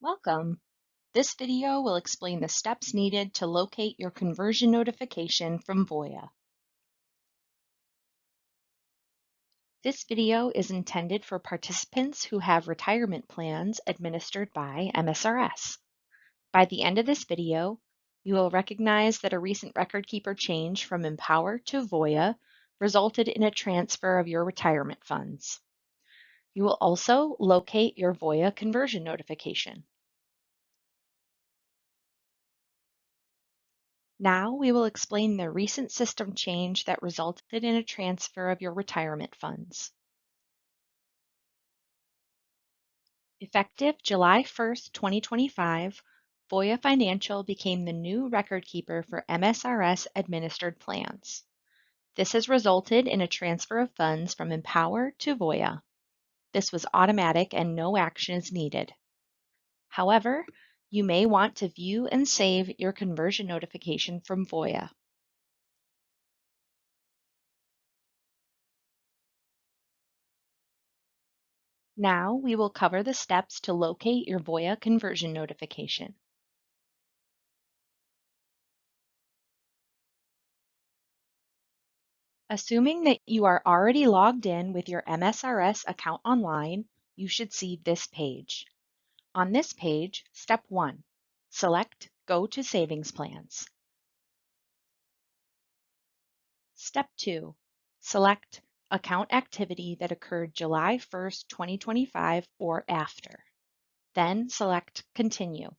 Welcome. This video will explain the steps needed to locate your conversion notification from Voya. This video is intended for participants who have retirement plans administered by MSRS. By the end of this video, you will recognize that a recent record keeper change from Empower to Voya resulted in a transfer of your retirement funds. You will also locate your Voya conversion notification. Now we will explain the recent system change that resulted in a transfer of your retirement funds. Effective July 1st, 2025, Voya Financial became the new record keeper for MSRS administered plans. This has resulted in a transfer of funds from Empower to Voya. This was automatic and no action is needed. However, you may want to view and save your conversion notification from Voya. Now we will cover the steps to locate your Voya conversion notification. Assuming that you are already logged in with your MSRS account online, you should see this page. On this page, step 1, select Go to Savings Plans. Step 2, select account activity that occurred July 1st, 2025 or after. Then select Continue.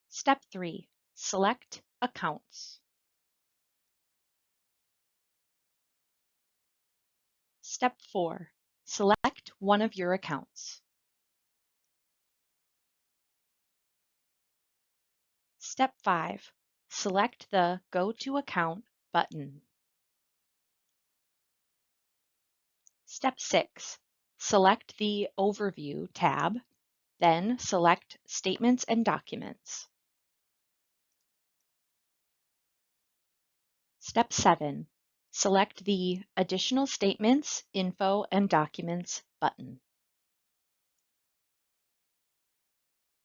Step 3, select Accounts. Step 4, select one of your accounts. Step 5, select the Go to Account button. Step 6, select the Overview tab, then select Statements and Documents. Step 7, select the Additional Statements, Info, and Documents button.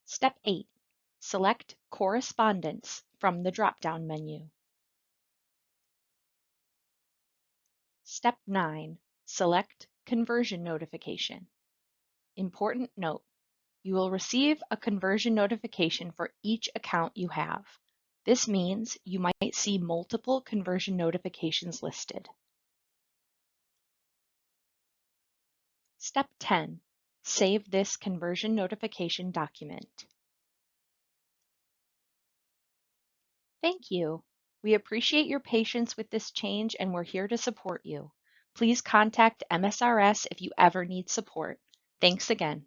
Step 8, select Correspondence from the drop-down menu. Step 9, select Conversion Notification. Important note, you will receive a conversion notification for each account you have. This means you might see multiple conversion notifications listed. Step 10, save this conversion notification document. Thank you. We appreciate your patience with this change and we're here to support you. Please contact MSRS if you ever need support. Thanks again.